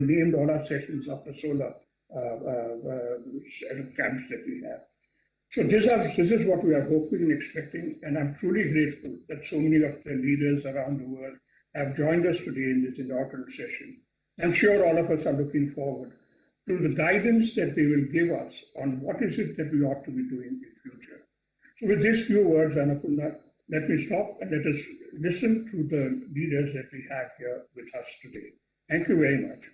named all our sessions after solar camps that we have. So this is what we are hoping and expecting, and I'm truly grateful that so many of the leaders around the world have joined us today in this inaugural session. I'm sure all of us are looking forward to the guidance that they will give us on what is it that we ought to be doing in future. So with these few words, Annapurna, let me stop and let us listen to the leaders that we have here with us today. Thank you very much.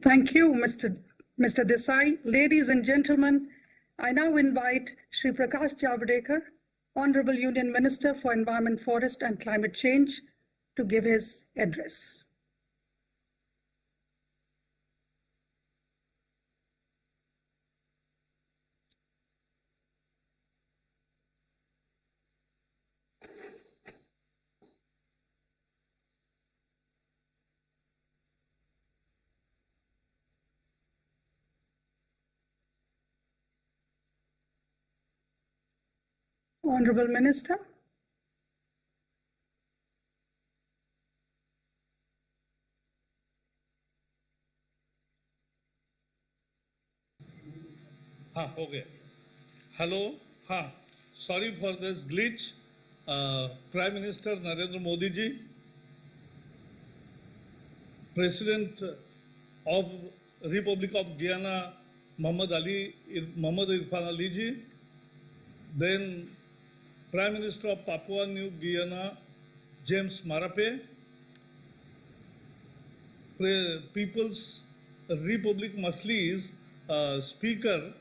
Thank you, Mr. Desai. Ladies and gentlemen, I now invite Shri Prakash Javadekar, Honorable Union Minister for Environment, Forest and Climate Change, to give his address. Honorable Minister. Okay. Hello. Sorry for this glitch. Prime Minister Narendra Modi ji, President of Republic of Guyana Muhammad Irfan Ali ji, then Prime Minister of Papua New Guinea James Marape, People's Republic Masli's Speaker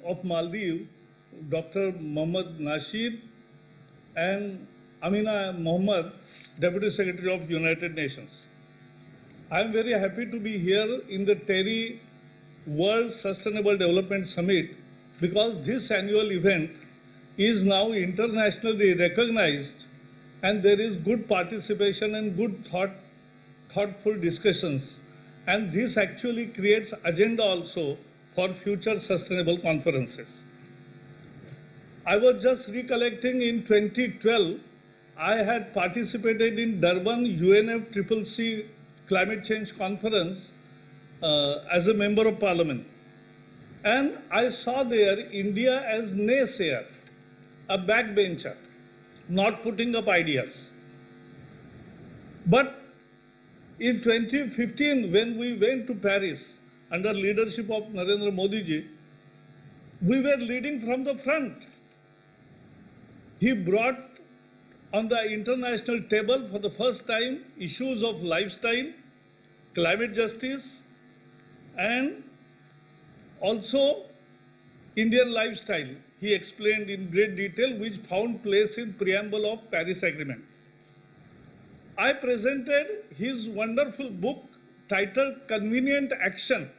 of Maldives, Dr. Mohammad Nasir, and Amina Mohammed, Deputy Secretary of United Nations. I am very happy to be here in the TERI World Sustainable Development Summit because this annual event is now internationally recognized and there is good participation and good thoughtful discussions, and this actually creates agenda also for future sustainable conferences. I was just recollecting in 2012, I had participated in Durban UNFCCC Climate Change Conference as a Member of Parliament. And I saw there India as naysayer, a backbencher, not putting up ideas. But in 2015, when we went to Paris under leadership of Narendra Modi ji, we were leading from the front. He brought on the international table for the first time issues of lifestyle, climate justice, and also Indian lifestyle. He explained in great detail, which found place in preamble of Paris Agreement. I presented his wonderful book titled Convenient Action,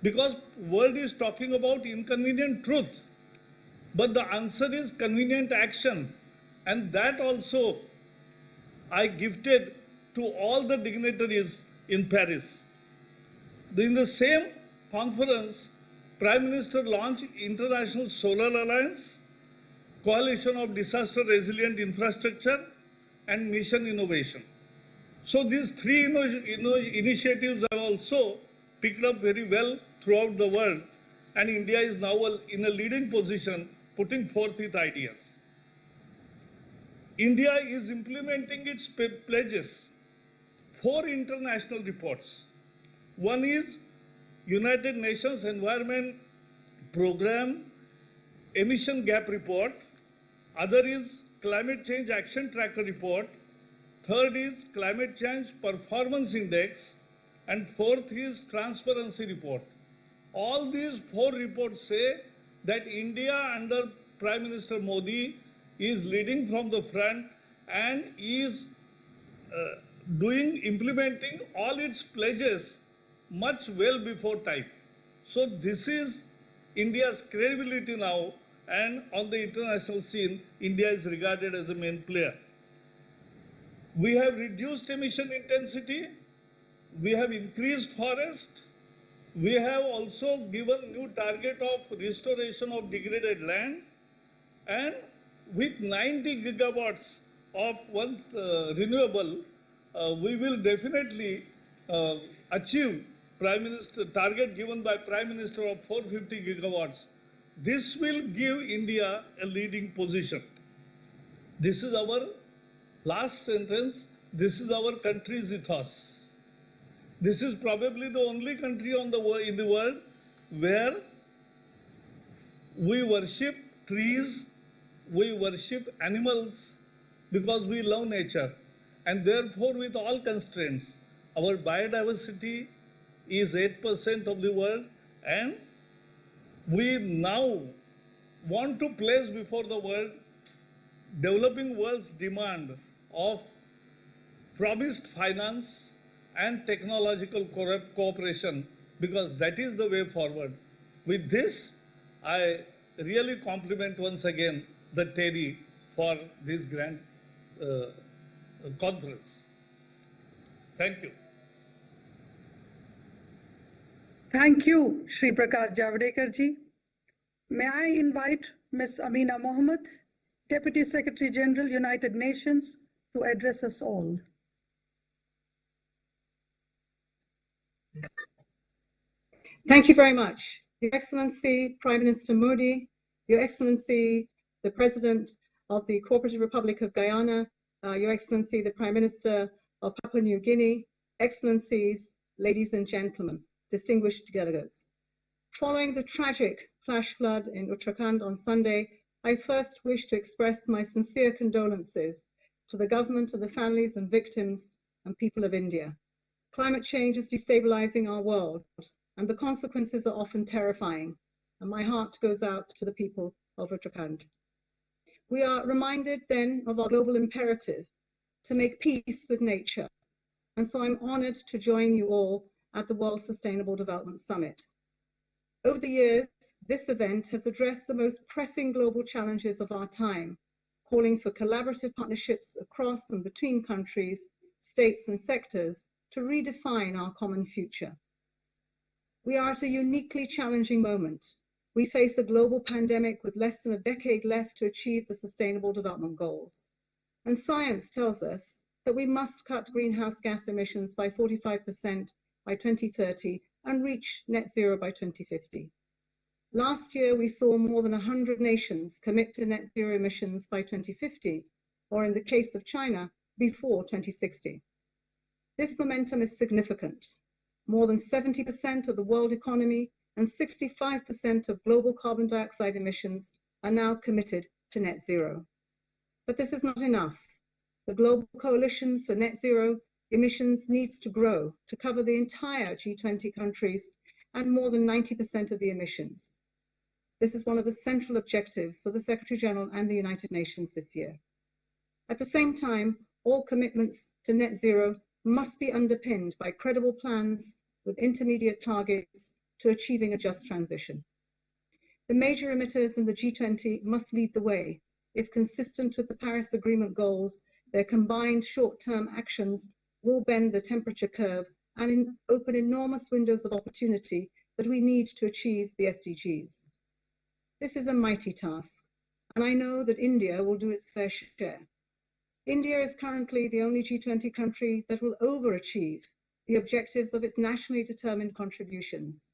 because world is talking about inconvenient truth, but the answer is convenient action, and that also I gifted to all the dignitaries in Paris. In the same conference, Prime Minister launched International Solar Alliance, Coalition of Disaster Resilient Infrastructure, and Mission Innovation. So these three initiatives have also picked up very well throughout the world, and India is now in a leading position putting forth its ideas. India is implementing its pledges. 4 international reports. One is United Nations Environment Programme Emission Gap Report. Other is Climate Change Action Tracker Report. Third is Climate Change Performance Index. And fourth is Transparency Report. All these 4 reports say that India under Prime Minister Modi is leading from the front and is implementing all its pledges much well before time. So this is India's credibility now, and on the international scene, India is regarded as a main player. We have reduced emission intensity, we have increased forest, we have also given new target of restoration of degraded land, and with 90 gigawatts of renewable, we will definitely uh, achieve Prime Minister target given by Prime Minister of 450 gigawatts, this will give India a leading position. This is our last sentence. This is our country's ethos. This is probably the only country in the world where we worship trees, we worship animals because we love nature. And therefore, with all constraints, our biodiversity is 8% of the world, and we now want to place before the world developing world's demand of promised finance and technological cooperation, because that is the way forward. With this, I really compliment once again the TERI for this grand conference. Thank you. Thank you, Shri Prakash Javadekar ji. May I invite Ms. Amina Mohammed, Deputy Secretary General, United Nations, to address us all. Thank you very much. Your Excellency, Prime Minister Modi, Your Excellency, the President of the Cooperative Republic of Guyana, Your Excellency, the Prime Minister of Papua New Guinea, Excellencies, ladies and gentlemen, distinguished delegates. Following the tragic flash flood in Uttarakhand on Sunday, I first wish to express my sincere condolences to the government and the families and victims and people of India. Climate change is destabilizing our world, and the consequences are often terrifying, and my heart goes out to the people of Uttarakhand. We are reminded then of our global imperative to make peace with nature, and so I'm honored to join you all at the World Sustainable Development Summit. Over the years, this event has addressed the most pressing global challenges of our time, calling for collaborative partnerships across and between countries, states, and sectors to redefine our common future. We are at a uniquely challenging moment. We face a global pandemic with less than a decade left to achieve the Sustainable Development Goals. And science tells us that we must cut greenhouse gas emissions by 45% by 2030 and reach net zero by 2050. Last year, we saw more than 100 nations commit to net zero emissions by 2050, or in the case of China, before 2060. This momentum is significant. More than 70% of the world economy and 65% of global carbon dioxide emissions are now committed to net zero. But this is not enough. The Global Coalition for Net Zero emissions needs to grow to cover the entire G20 countries and more than 90% of the emissions. This is one of the central objectives of the Secretary General and the United Nations this year. At the same time, all commitments to net zero must be underpinned by credible plans with intermediate targets to achieving a just transition. The major emitters in the G20 must lead the way. If consistent with the Paris Agreement goals, their combined short-term actions will bend the temperature curve and open enormous windows of opportunity that we need to achieve the SDGs. This is a mighty task, and I know that India will do its fair share. India is currently the only G20 country that will overachieve the objectives of its nationally determined contributions.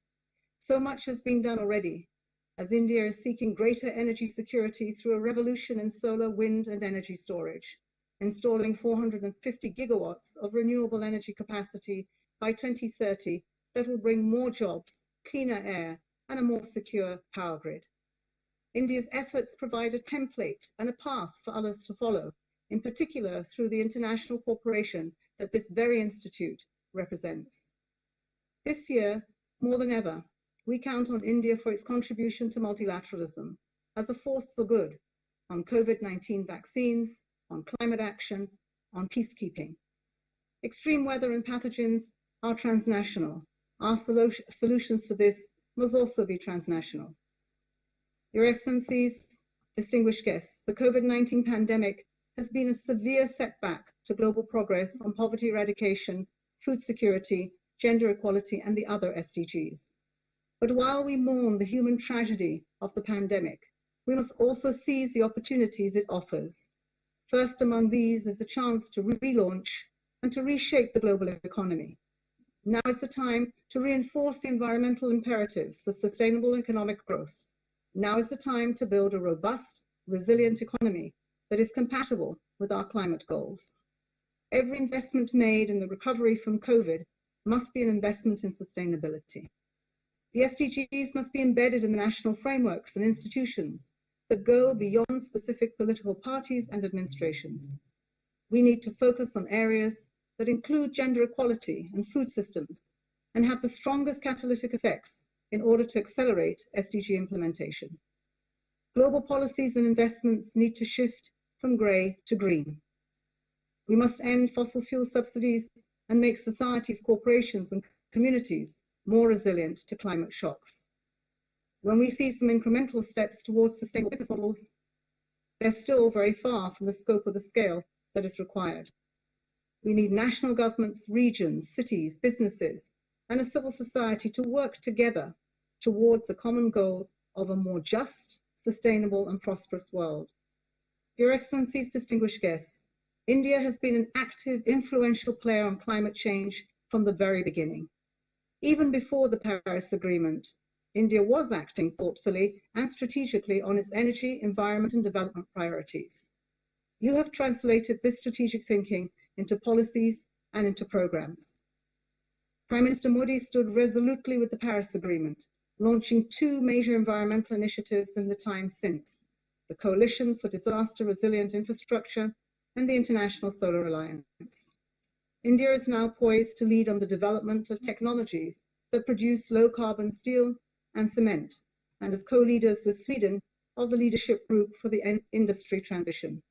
So much has been done already, as India is seeking greater energy security through a revolution in solar, wind, and energy storage, installing 450 gigawatts of renewable energy capacity by 2030 that will bring more jobs, cleaner air, and a more secure power grid. India's efforts provide a template and a path for others to follow, in particular through the international cooperation that this very institute represents. This year, more than ever, we count on India for its contribution to multilateralism as a force for good on COVID-19 vaccines, on climate action, on peacekeeping. Extreme weather and pathogens are transnational. Our solutions to this must also be transnational. Your Excellencies, distinguished guests, the COVID-19 pandemic has been a severe setback to global progress on poverty eradication, food security, gender equality, and the other SDGs. But while we mourn the human tragedy of the pandemic, we must also seize the opportunities it offers. First among these is the chance to relaunch and to reshape the global economy. Now is the time to reinforce the environmental imperatives for sustainable economic growth. Now is the time to build a robust, resilient economy that is compatible with our climate goals. Every investment made in the recovery from COVID must be an investment in sustainability. The SDGs must be embedded in the national frameworks and institutions that go beyond specific political parties and administrations. We need to focus on areas that include gender equality and food systems and have the strongest catalytic effects in order to accelerate SDG implementation. Global policies and investments need to shift from grey to green. We must end fossil fuel subsidies and make societies, corporations, and communities more resilient to climate shocks. When we see some incremental steps towards sustainable business models, they're still very far from the scope of the scale that is required. We need national governments, regions, cities, businesses, and a civil society to work together towards a common goal of a more just, sustainable, and prosperous world. Your Excellencies, distinguished guests, India has been an active, influential player on climate change from the very beginning. Even before the Paris Agreement, India was acting thoughtfully and strategically on its energy, environment, and development priorities. You have translated this strategic thinking into policies and into programs. Prime Minister Modi stood resolutely with the Paris Agreement, launching two major environmental initiatives in the time since: the Coalition for Disaster Resilient Infrastructure and the International Solar Alliance. India is now poised to lead on the development of technologies that produce low-carbon steel and cement, and as co-leaders with Sweden of the leadership group for the industry transition.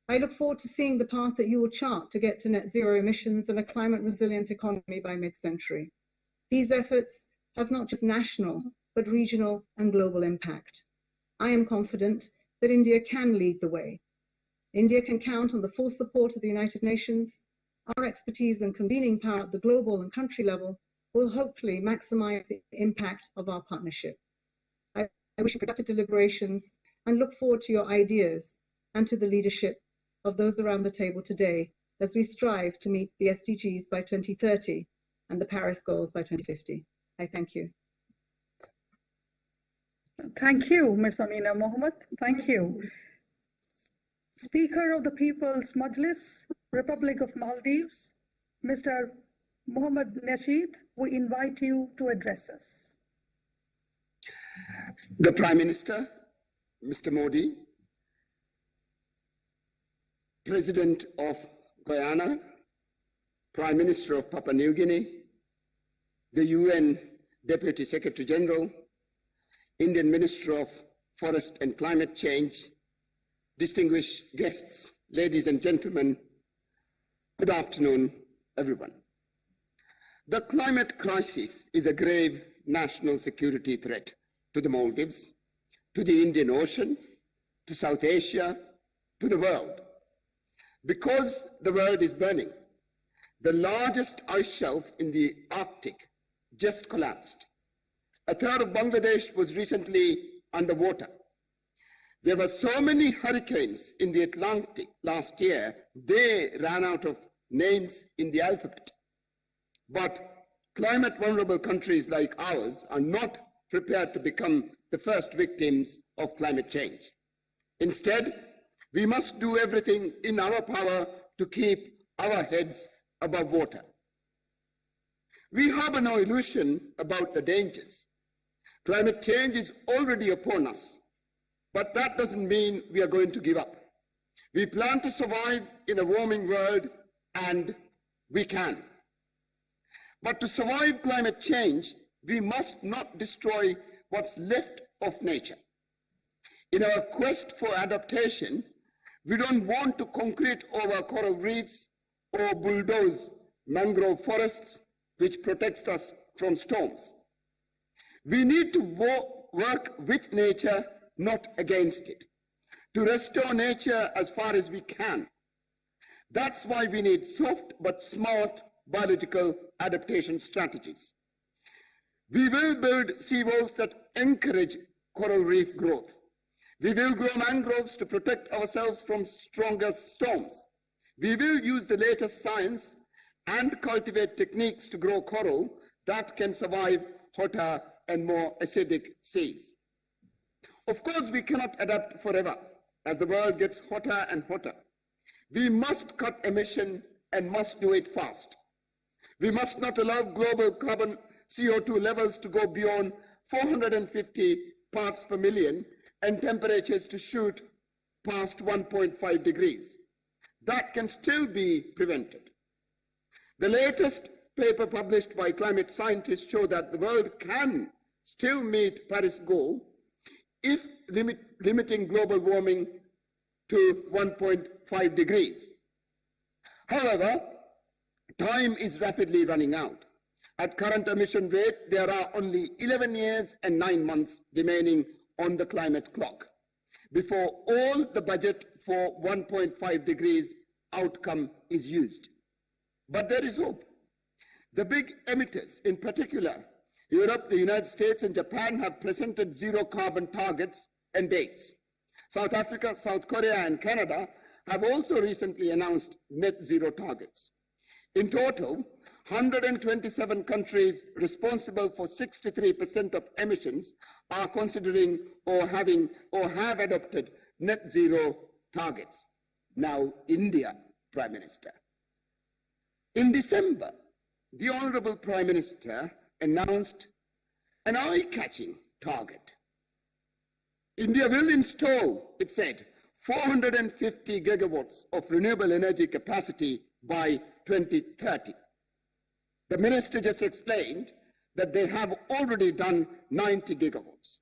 I look forward to seeing the path that you will chart to get to net zero emissions and a climate-resilient economy by mid-century. These efforts have not just national, but regional and global impact. I am confident that India can lead the way. India can count on the full support of the United Nations. Our expertise and convening power at the global and country level will hopefully maximize the impact of our partnership. I wish you productive deliberations and look forward to your ideas and to the leadership of those around the table today as we strive to meet the SDGs by 2030 and the Paris goals by 2050. I thank you. Thank you, Ms. Amina Mohammed. Thank you. Speaker of the People's Majlis, Republic of Maldives, Mr. Mohammed Nasheed, we invite you to address us. The Prime Minister, Mr. Modi, President of Guyana, Prime Minister of Papua New Guinea, the UN Deputy Secretary General, Indian Minister of Forest and Climate Change, distinguished guests, ladies and gentlemen, good afternoon, everyone. The climate crisis is a grave national security threat to the Maldives, to the Indian Ocean, to South Asia, to the world. Because the world is burning, the largest ice shelf in the Arctic just collapsed. A third of Bangladesh was recently underwater. There were so many hurricanes in the Atlantic last year, they ran out of names in the alphabet. But climate vulnerable countries like ours are not prepared to become the first victims of climate change. Instead, we must do everything in our power to keep our heads above water. We harbor no illusion about the dangers. Climate change is already upon us, but that doesn't mean we are going to give up. We plan to survive in a warming world, and we can. But to survive climate change, we must not destroy what's left of nature. In our quest for adaptation, we don't want to concrete over coral reefs or bulldoze mangrove forests, which protects us from storms. We need to work with nature, not against it, to restore nature as far as we can. That's why we need soft but smart biological adaptation strategies. We will build seawalls that encourage coral reef growth. We will grow mangroves to protect ourselves from stronger storms. We will use the latest science and cultivate techniques to grow coral that can survive hotter and more acidic seas. Of course, we cannot adapt forever as the world gets hotter and hotter. We must cut emission and must do it fast. We must not allow global carbon CO2 levels to go beyond 450 parts per million and temperatures to shoot past 1.5 degrees. That can still be prevented. The latest paper published by climate scientists show that the world can still meet Paris goal if limiting global warming to 1.5 degrees. However, time is rapidly running out. At current emission rate, there are only 11 years and 9 months remaining on the climate clock before all the budget for 1.5 degrees outcome is used. But there is hope. The big emitters, in particular, Europe, the United States, and Japan have presented zero carbon targets and dates. South Africa, South Korea, and Canada have also recently announced net zero targets. In total, 127 countries responsible for 63% of emissions are considering or have adopted net zero targets. Now, India, Prime Minister. In December, the Honorable Prime Minister announced an eye-catching target. India will install, it said, 450 gigawatts of renewable energy capacity by 2030. The minister just explained that they have already done 90 gigawatts.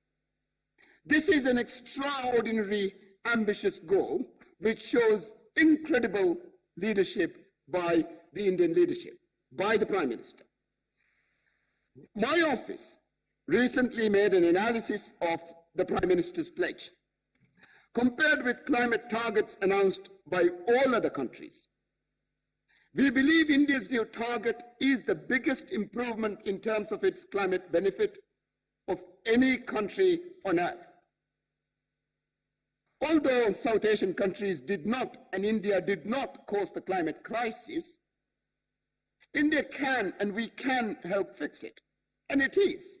This is an extraordinary ambitious goal which shows incredible leadership by the Indian leadership, by the Prime Minister. My office recently made an analysis of the Prime Minister's pledge. Compared with climate targets announced by all other countries, we believe India's new target is the biggest improvement in terms of its climate benefit of any country on earth. Although South Asian countries did not, and India did not cause the climate crisis, India can and we can help fix it. And it is,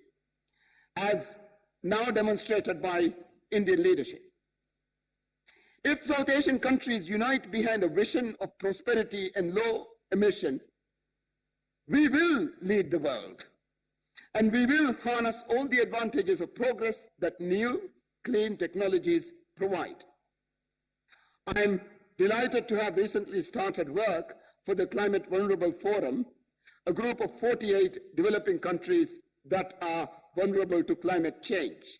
as now demonstrated by Indian leadership. If South Asian countries unite behind a vision of prosperity and low emission, we will lead the world, and we will harness all the advantages of progress that new, clean technologies provide. I am delighted to have recently started work for the Climate Vulnerable Forum, a group of 48 developing countries that are vulnerable to climate change.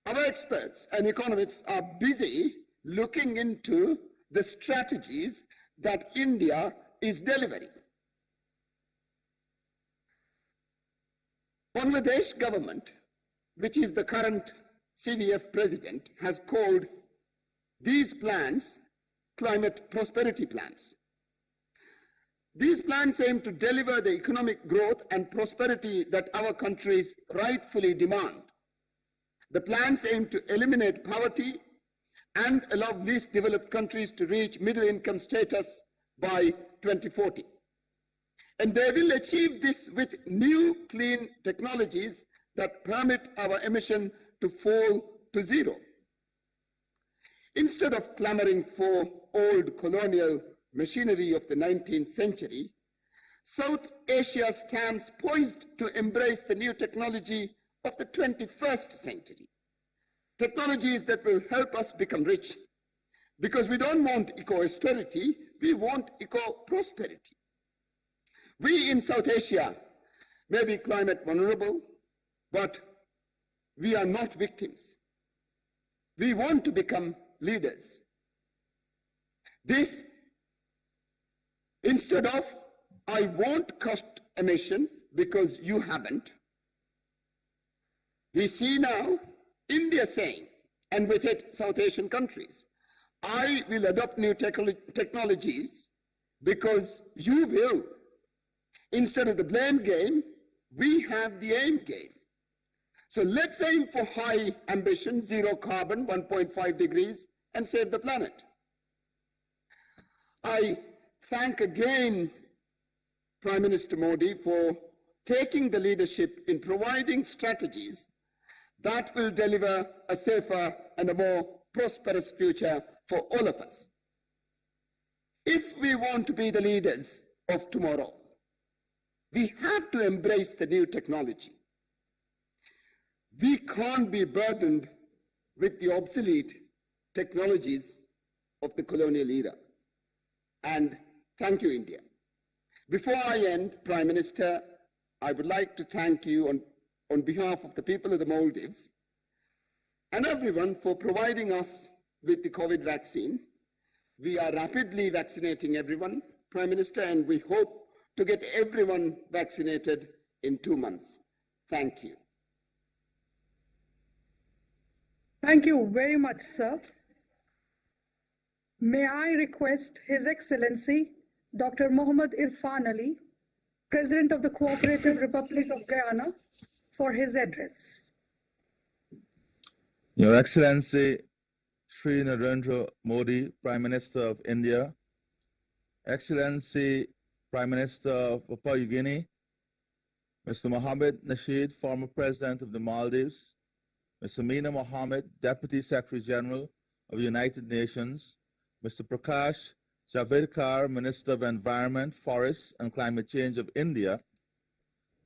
Our experts and economists are busy looking into the strategies that India is delivering. Bangladesh government, which is the current CVF president, has called these plans climate prosperity plans. These plans aim to deliver the economic growth and prosperity that our countries rightfully demand. The plans aim to eliminate poverty and allow least developed countries to reach middle income status by 2040. And they will achieve this with new clean technologies that permit our emission to fall to zero. Instead of clamoring for old colonial machinery of the 19th century, South Asia stands poised to embrace the new technology of the 21st century. Technologies that will help us become rich, because we don't want eco-austerity, we want eco-prosperity. We in South Asia may be climate vulnerable, but we are not victims. We want to become leaders. This, instead of, I won't cut emission because you haven't, we see now India saying, and with it South Asian countries, I will adopt new technologies because you will. Instead of the blame game, we have the aim game. So let's aim for high ambition, zero carbon, 1.5 degrees, and save the planet. I thank again Prime Minister Modi for taking the leadership in providing strategies that will deliver a safer and a more prosperous future for all of us. If we want to be the leaders of tomorrow, we have to embrace the new technology. We can't be burdened with the obsolete technologies of the colonial era. And thank you, India. Before I end, Prime Minister, I would like to thank you on behalf of the people of the Maldives and everyone for providing us with the COVID vaccine. We are rapidly vaccinating everyone, Prime Minister, and we hope to get everyone vaccinated in 2 months. Thank you. Thank you very much, sir. May I request His Excellency Dr. Mohammad Irfan Ali, President of the Cooperative Republic of Guyana, for his address. Your Excellency Sri Narendra Modi, Prime Minister of India, Excellency Prime Minister of Papua New Guinea, Mr. Mohammed Nasheed, former President of the Maldives, Mr. Mina Mohammed, Deputy Secretary General of the United Nations, Mr. Prakash Javadekar, Minister of Environment, Forests and Climate Change of India,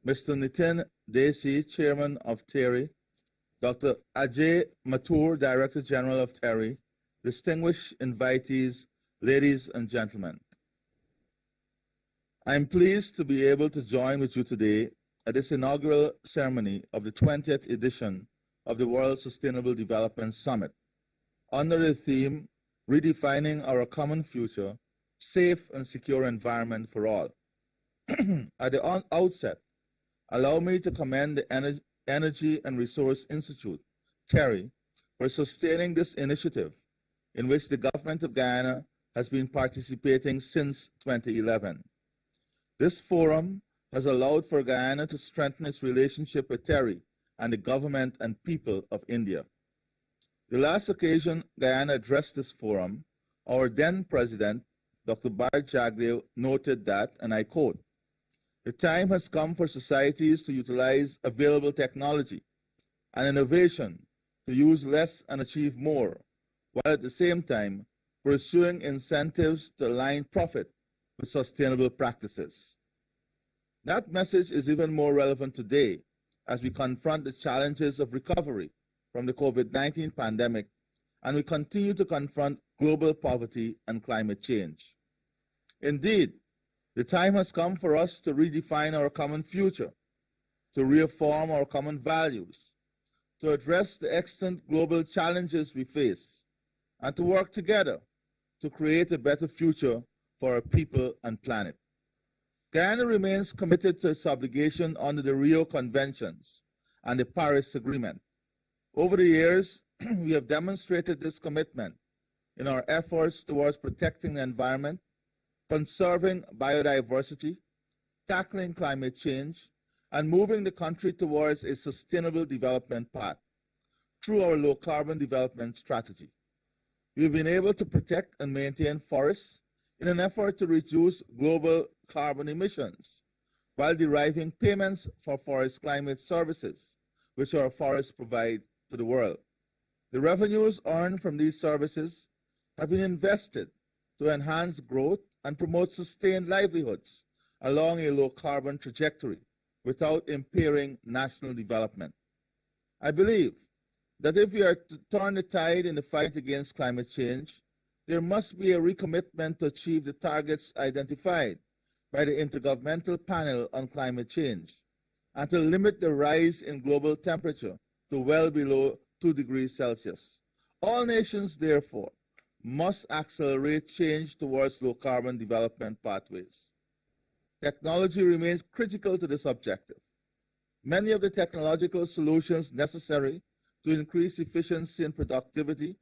Mr. Nitin Desi, Chairman of TERI, Dr. Ajay Mathur, Director General of TERI, distinguished invitees, ladies and gentlemen. I am pleased to be able to join with you today at this inaugural ceremony of the 20th edition of the World Sustainable Development Summit under the theme, Redefining Our Common Future, Safe and Secure Environment for All. At the outset, allow me to commend the Energy and Resource Institute, TERI, for sustaining this initiative in which the government of Guyana has been participating since 2011. This forum has allowed for Guyana to strengthen its relationship with TERI and the government and people of India. The last occasion Guyana addressed this forum, our then president, Dr. Bharat Jagdev, noted that, and I quote, "The time has come for societies to utilize available technology and innovation to use less and achieve more, while at the same time pursuing incentives to align profit with sustainable practices." That message is even more relevant today as we confront the challenges of recovery from the COVID-19 pandemic and we continue to confront global poverty and climate change. Indeed, the time has come for us to redefine our common future, to reaffirm our common values, to address the extant global challenges we face, and to work together to create a better future for our people and planet. Guyana remains committed to its obligation under the Rio Conventions and the Paris Agreement. Over the years, we have demonstrated this commitment in our efforts towards protecting the environment, conserving biodiversity, tackling climate change, and moving the country towards a sustainable development path through our low-carbon development strategy. We've been able to protect and maintain forests in an effort to reduce global carbon emissions, while deriving payments for forest climate services, which our forests provide to the world. The revenues earned from these services have been invested to enhance growth and promote sustained livelihoods along a low-carbon trajectory without impairing national development. I believe that if we are to turn the tide in the fight against climate change, there must be a recommitment to achieve the targets identified by the Intergovernmental Panel on Climate Change and to limit the rise in global temperature to well below 2 degrees Celsius. All nations, therefore, must accelerate change towards low-carbon development pathways. Technology remains critical to this objective. Many of the technological solutions necessary to increase efficiency and productivity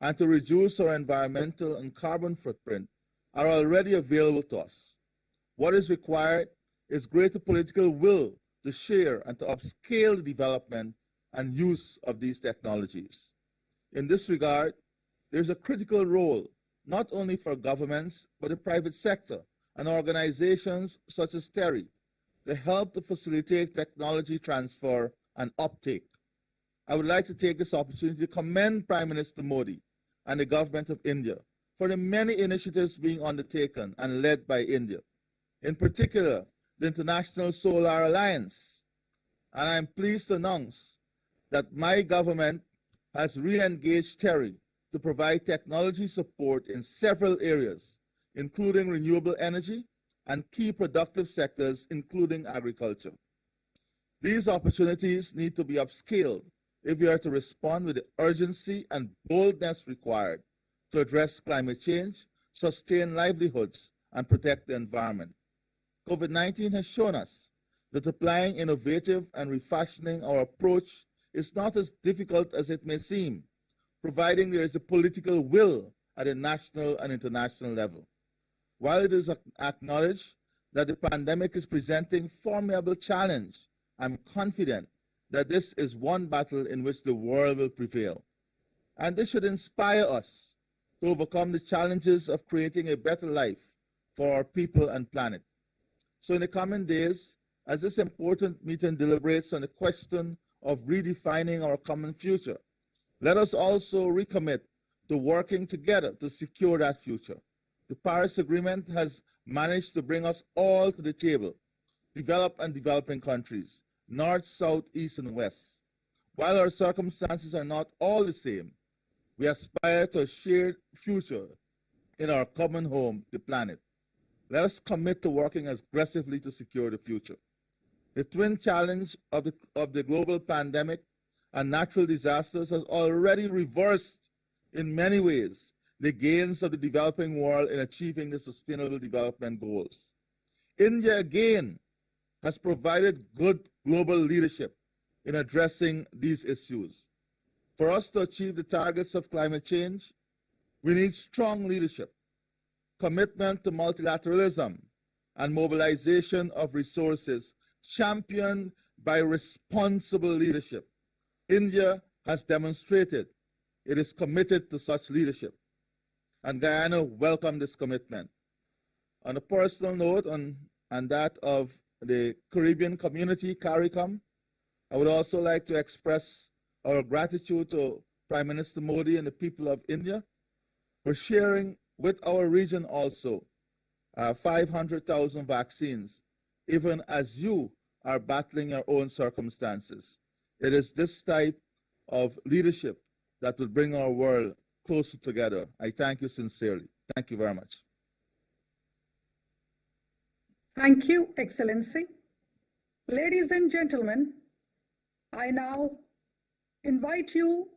and to reduce our environmental and carbon footprint are already available to us. What is required is greater political will to share and to upscale the development and use of these technologies. In this regard, there is a critical role not only for governments, but the private sector and organizations such as TERI to help to facilitate technology transfer and uptake. I would like to take this opportunity to commend Prime Minister Modi and the government of India for the many initiatives being undertaken and led by India, in particular the International Solar Alliance. And I am pleased to announce that my government has re-engaged TERI to provide technology support in several areas, including renewable energy and key productive sectors, including agriculture. These opportunities need to be upscaled if we are to respond with the urgency and boldness required to address climate change, sustain livelihoods, and protect the environment. COVID-19 has shown us that applying innovative and refashioning our approach is not as difficult as it may seem, providing there is a political will at a national and international level. While it is acknowledged that the pandemic is presenting formidable challenge, I'm confident that this is one battle in which the world will prevail. And this should inspire us to overcome the challenges of creating a better life for our people and planet. So in the coming days, as this important meeting deliberates on the question of redefining our common future, let us also recommit to working together to secure that future. The Paris Agreement has managed to bring us all to the table, developed and developing countries, North, South, East, and West. While our circumstances are not all the same, we aspire to a shared future in our common home, the planet. Let us commit to working aggressively to secure the future. The twin challenge of the global pandemic and natural disasters has already reversed, in many ways, the gains of the developing world in achieving the Sustainable Development Goals. India, again, has provided good global leadership in addressing these issues. For us to achieve the targets of climate change, we need strong leadership, commitment to multilateralism, and mobilization of resources championed by responsible leadership. India has demonstrated it is committed to such leadership, and Guyana welcomed this commitment. On a personal note, and that of the Caribbean community, CARICOM, I would also like to express our gratitude to Prime Minister Modi and the people of India for sharing with our region also 500,000 vaccines, even as you are battling your own circumstances. It is this type of leadership that will bring our world closer together. I thank you sincerely. Thank you very much. Thank you, Excellency. Ladies and gentlemen, I now invite you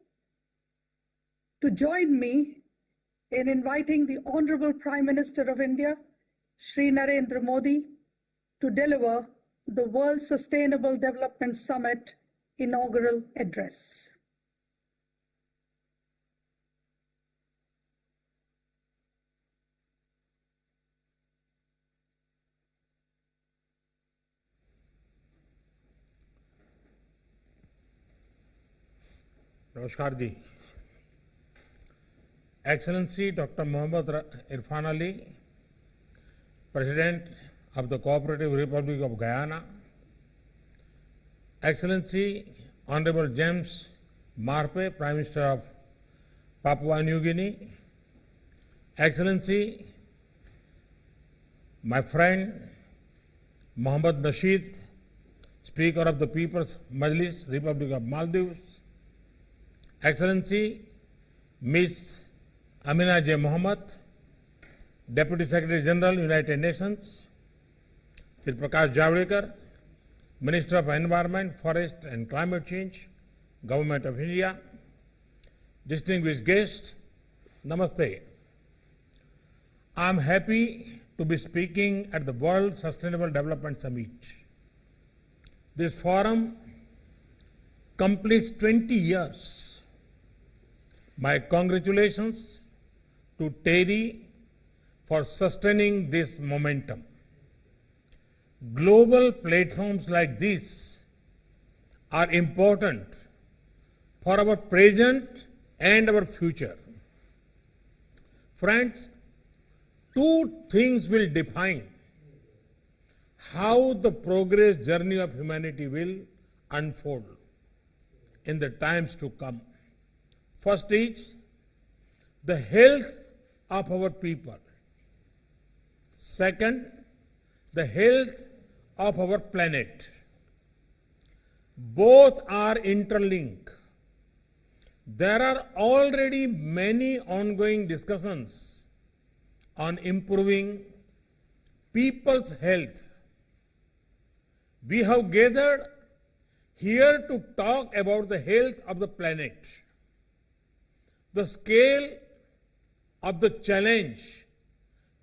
to join me in inviting the Honorable Prime Minister of India, Shri Narendra Modi, to deliver the World Sustainable Development Summit inaugural address. नमस्कार जी. Excellency Dr. Mohammad Irfan Ali, President of the Cooperative Republic of Guyana, Excellency Honorable James Marpe, Prime Minister of Papua New Guinea, Excellency my friend Mohammad Nasheed, Speaker of the People's Majlis, Republic of Maldives, Excellency Ms. Amina J. Mohammed, Deputy Secretary General, United Nations, Shri Prakash Javadekar, Minister of Environment, Forest and Climate Change, Government of India, distinguished guests, Namaste. I am happy to be speaking at the World Sustainable Development Summit. This forum completes 20 years. My congratulations to TERI for sustaining this momentum. Global platforms like this are important for our present and our future. Friends, two things will define how the progress journey of humanity will unfold in the times to come. First is the health of our people. Second, the health of our planet. Both are interlinked. There are already many ongoing discussions on improving people's health. We have gathered here to talk about the health of the planet. The scale of the challenge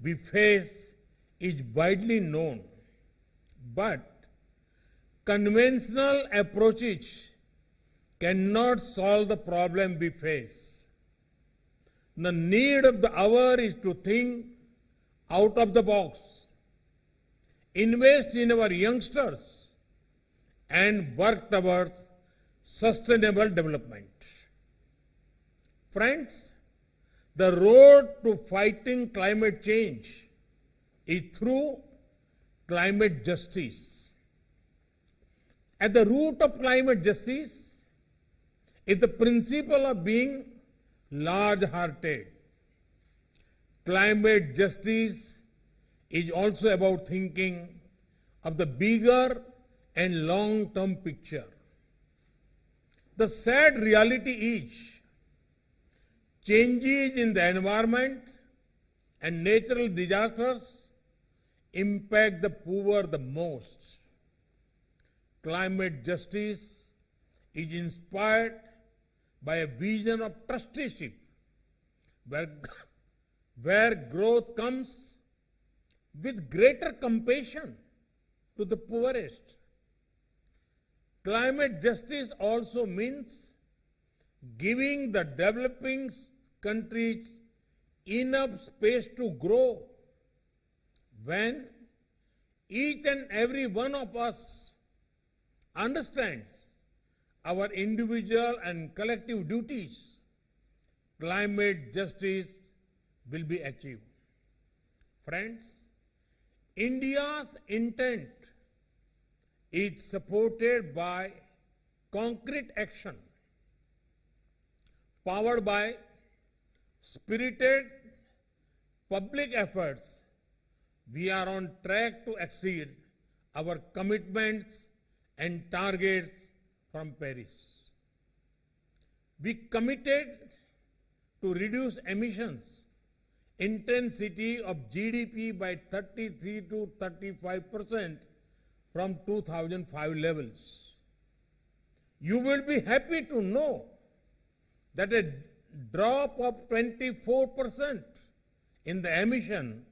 we face is widely known, but conventional approaches cannot solve the problem we face. The need of the hour is to think out of the box, invest in our youngsters, and work towards sustainable development. Friends, the road to fighting climate change is through climate justice. At the root of climate justice is the principle of being large-hearted. Climate justice is also about thinking of the bigger and long-term picture. The sad reality is changes in the environment and natural disasters impact the poor the most. Climate justice is inspired by a vision of trusteeship, where growth comes with greater compassion to the poorest. Climate justice also means giving the developing countries enough space to grow. When each and every one of us understands our individual and collective duties, climate justice will be achieved. Friends, India's intent is supported by concrete action, powered by spirited public efforts. We are on track to exceed our commitments and targets from Paris. We committed to reduce emissions intensity of GDP by 33 to 35% from 2005 levels. You will be happy to know that a drop of 24% in the emission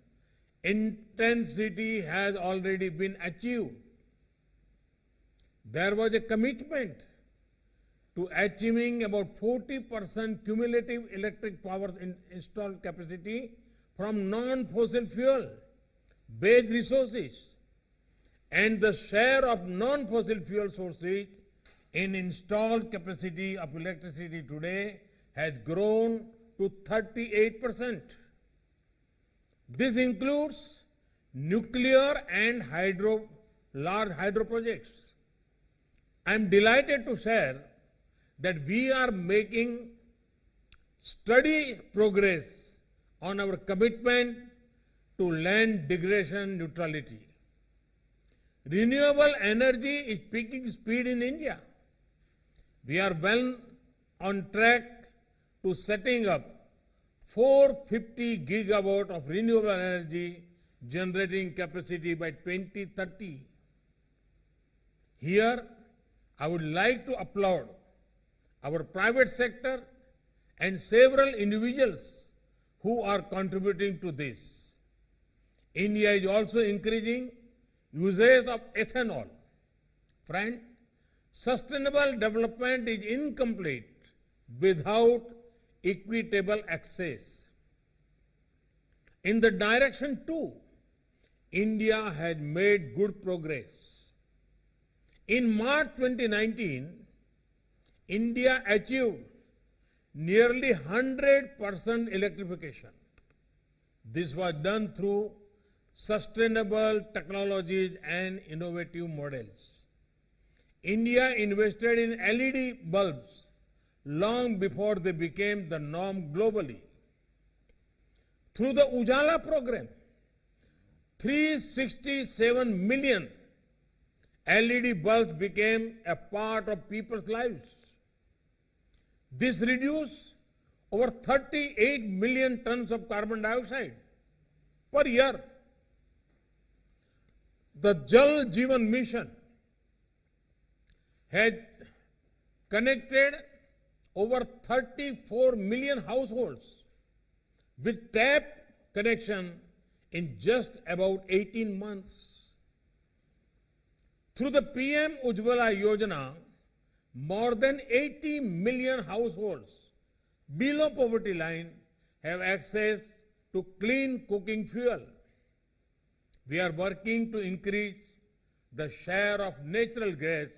intensity has already been achieved. There was a commitment to achieving about 40% cumulative electric power installed capacity from non-fossil fuel based resources, and the share of non-fossil fuel sources in installed capacity of electricity today has grown to 38%. This includes nuclear and large hydro projects. I am delighted to share that we are making steady progress on our commitment to land degradation neutrality. Renewable energy is picking speed in India. We are well on track to setting up 450 gigawatt of renewable energy generating capacity by 2030. Here, I would like to applaud our private sector and several individuals who are contributing to this. India is also increasing usage of ethanol. Friend, sustainable development is incomplete without equitable access. In the direction too, India has made good progress. In March 2019, India achieved nearly 100% electrification. This was done through sustainable technologies and innovative models. India invested in LED bulbs long before they became the norm globally. Through the Ujala program, 367 million LED bulbs became a part of people's lives. This reduced over 38 million tons of carbon dioxide per year. The Jal Jeevan Mission has connected over 34 million households with tap connection in just about 18 months. Through the PM Ujjwala Yojana, more than 80 million households below poverty line have access to clean cooking fuel. We are working to increase the share of natural gas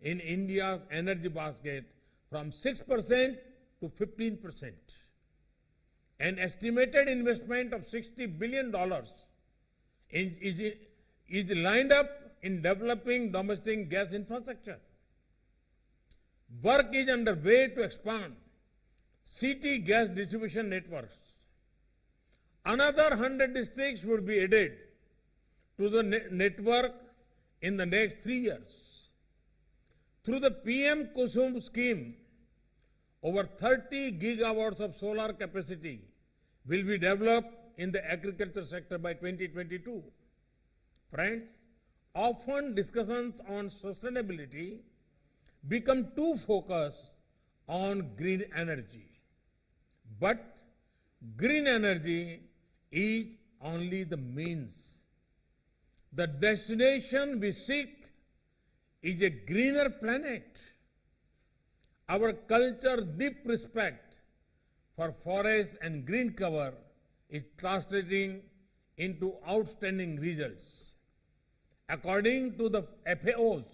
in India's energy basket from 6% to 15%. An estimated investment of $60 billion is lined up in developing domestic gas infrastructure. Work is underway to expand city gas distribution networks. Another 100 districts would be added to the network in the next 3 years. Through the PM Kusum scheme, over 30 gigawatts of solar capacity will be developed in the agriculture sector by 2022. Friends, often discussions on sustainability become too focused on green energy. But green energy is only the means. The destination we seek is a greener planet. Our culture's deep respect for forest and green cover is translating into outstanding results. According to the FAO's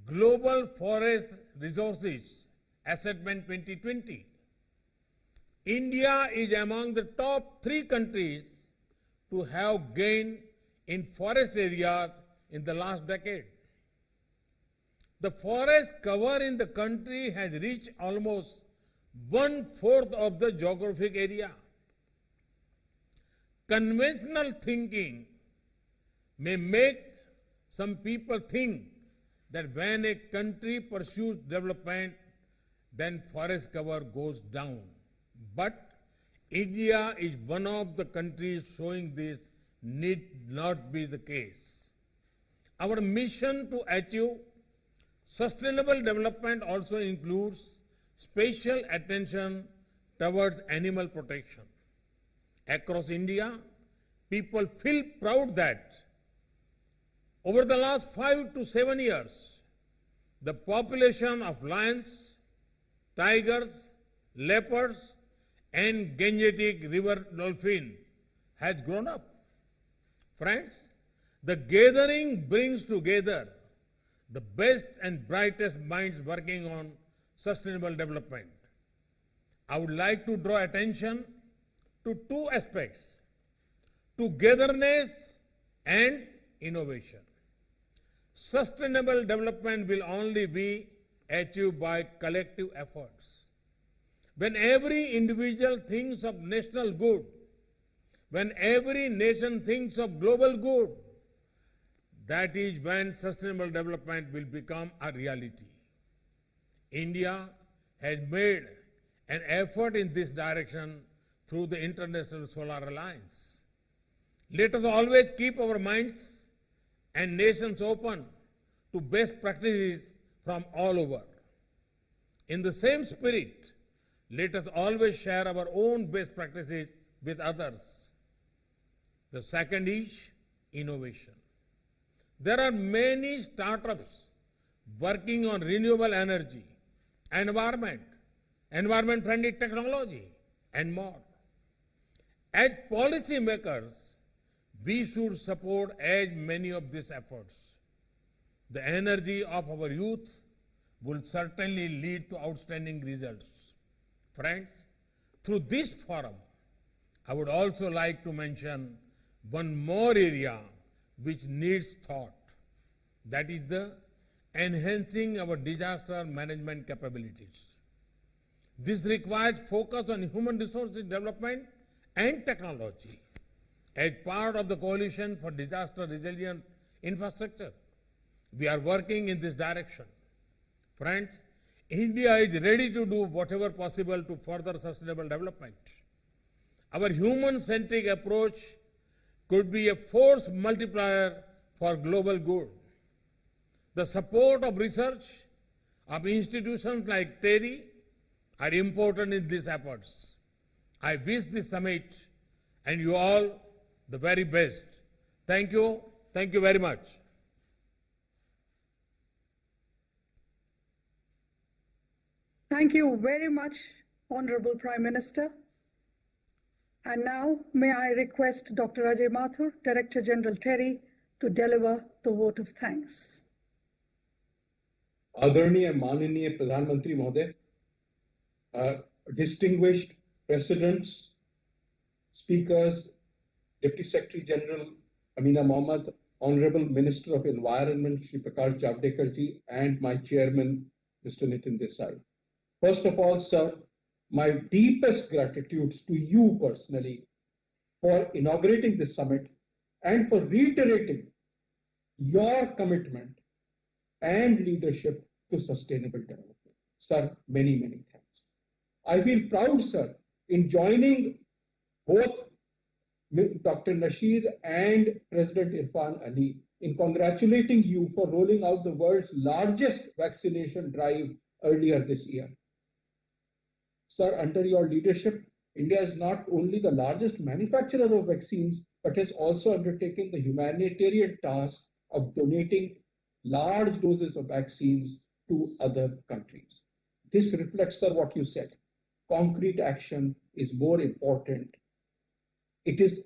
Global Forest Resources Assessment 2020, India is among the top 3 countries to have gained in forest areas in the last decade. The forest cover in the country has reached almost 1/4 of the geographic area. Conventional thinking may make some people think that when a country pursues development, then forest cover goes down. But India is one of the countries showing this need not be the case. Our mission to achieve sustainable development also includes special attention towards animal protection. Across India, people feel proud that over the last 5 to 7 years, the population of lions, tigers, leopards, and Gangetic river dolphin has grown up. Friends, the gathering brings together the best and brightest minds working on sustainable development. I would like to draw attention to 2 aspects: togetherness and innovation. Sustainable development will only be achieved by collective efforts. When every individual thinks of national good, when every nation thinks of global good, that is when sustainable development will become a reality. India has made an effort in this direction through the International Solar Alliance. Let us always keep our minds and nations open to best practices from all over. In the same spirit, let us always share our own best practices with others. The second is innovation. There are many startups working on renewable energy, environment-friendly technology, and more. As policymakers, we should support as many of these efforts. The energy of our youth will certainly lead to outstanding results. Friends, through this forum, I would also like to mention one more area which needs thought. That is the enhancing our disaster management capabilities. This requires focus on human resources development and technology as part of the Coalition for Disaster Resilient Infrastructure. We are working in this direction. Friends, India is ready to do whatever possible to further sustainable development. Our human-centric approach could be a force multiplier for global good. The support of research of institutions like TERI are important in these efforts. I wish this summit and you all the very best. Thank you. Thank you very much. Thank you very much, Honorable Prime Minister. And now, may I request Dr. Ajay Mathur, Director General TERI, to deliver the vote of thanks. आदरणीय माननीय प्रधानमंत्री महोदय, distinguished presidents, speakers, Deputy Secretary General Amina Mohammed, Honorable Minister of Environment Shri Prakash Javadekar ji, and my Chairman Mr. Nitin Desai. First of all, sir, my deepest gratitude to you personally for inaugurating this summit and for reiterating your commitment and leadership to sustainable development. Sir, many, many thanks. I feel proud, sir, in joining both Dr. Nasheed and President Irfan Ali in congratulating you for rolling out the world's largest vaccination drive earlier this year. Sir, under your leadership, India is not only the largest manufacturer of vaccines, but has also undertaken the humanitarian task of donating large doses of vaccines to other countries. This reflects, sir, what you said. Concrete action is more important. It is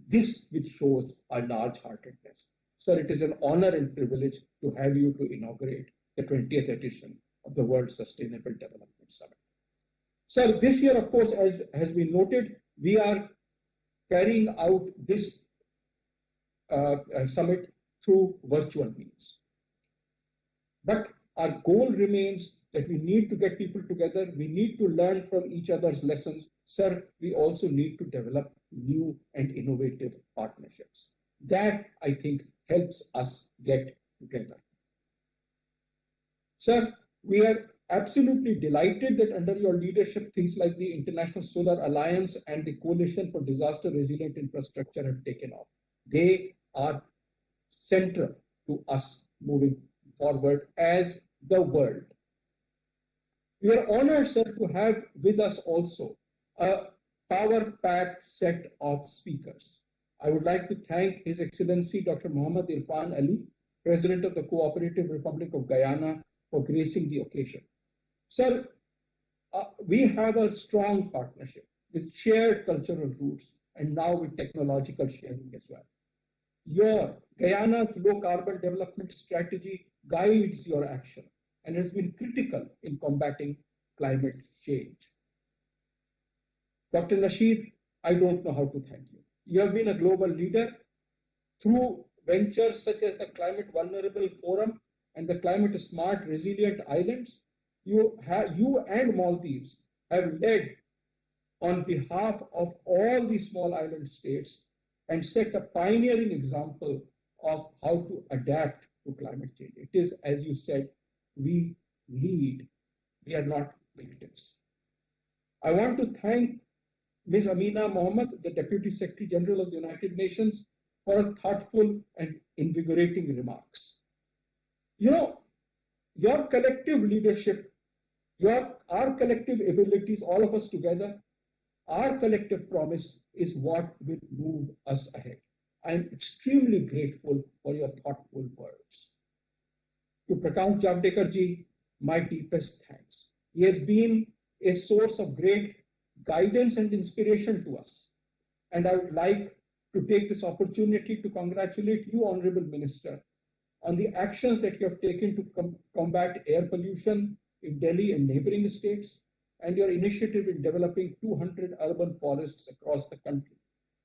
this which shows our large-heartedness. Sir, it is an honor and privilege to have you to inaugurate the 20th edition of the World Sustainable Development Summit. Sir, this year, of course, as has been noted, we are carrying out this summit through virtual means. But our goal remains that we need to get people together. We need to learn from each other's lessons. Sir, we also need to develop new and innovative partnerships. That, I think, helps us get together. Sir, we are absolutely delighted that under your leadership, things like the International Solar Alliance and the Coalition for Disaster Resilient Infrastructure have taken off. They are central to us moving forward as the world. We are honored, sir, to have with us also a power-packed set of speakers. I would like to thank His Excellency Dr. Muhammad Irfan Ali, President of the Cooperative Republic of Guyana, for gracing the occasion. Sir, we have a strong partnership with shared cultural roots and now with technological sharing as well. Your Guyana's low carbon development strategy guides your action and has been critical in combating climate change. Dr. Nasheed, I don't know how to thank you. You have been a global leader through ventures such as the Climate Vulnerable Forum and the Climate Smart Resilient Islands. You and Maldives have led on behalf of all the small island states and set a pioneering example of how to adapt to climate change. It is, as you said, we lead, we are not victims. I want to thank Ms. Amina Mohammed, the Deputy Secretary General of the United Nations, for her thoughtful and invigorating remarks. You know, your collective leadership, our collective abilities, all of us together, our collective promise is what will move us ahead. I am extremely grateful for your thoughtful words. To Prakash Javadekar ji, my deepest thanks. He has been a source of great guidance and inspiration to us. And I would like to take this opportunity to congratulate you, Honorable Minister, on the actions that you have taken to combat air pollution in Delhi and neighboring states, and your initiative in developing 200 urban forests across the country.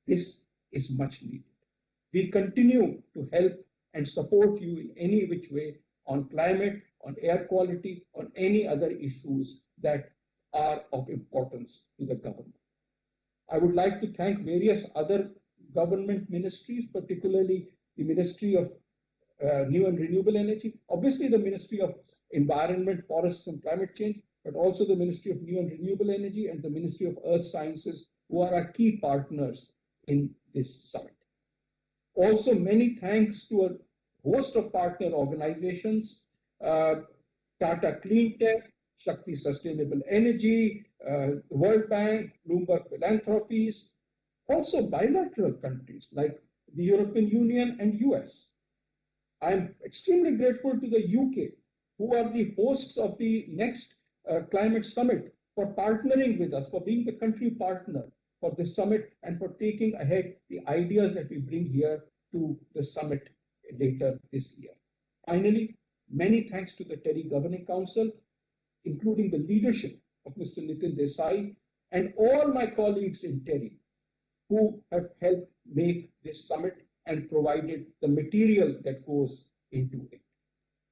This is much needed. We continue to help and support you in any which way on climate, on air quality, on any other issues that are of importance to the government. I would like to thank various other government ministries, particularly the Ministry of New and Renewable Energy, obviously the Ministry of Environment, Forests and Climate Change, but also the Ministry of New and Renewable Energy and the Ministry of Earth Sciences, who are our key partners in this summit. Also, many thanks to a host of partner organizations, Tata Clean Tech, Shakti Sustainable Energy, the World Bank, Bloomberg Philanthropies, also bilateral countries like the European Union and US. I'm extremely grateful to the UK, who are the hosts of the next climate summit, for partnering with us, for being the country partner for this summit and for taking ahead the ideas that we bring here to the summit later this year. Finally, many thanks to the TERI Governing Council, including the leadership of Mr. Nitin Desai and all my colleagues in TERI who have helped make this summit and provided the material that goes into it.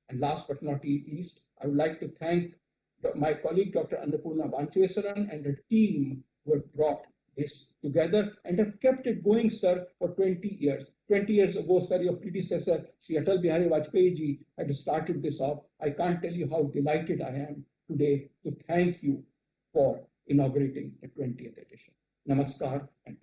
And last but not least, I would like to thank my colleague, Dr. Annapurna Vanchesaran, and the team who have brought this together and have kept it going, sir, for 20 years. 20 years ago, sir, your predecessor, Shri Atal Bihari Vajpayee ji, had started this off. I can't tell you how delighted I am today to thank you for inaugurating the 20th edition. Namaskar and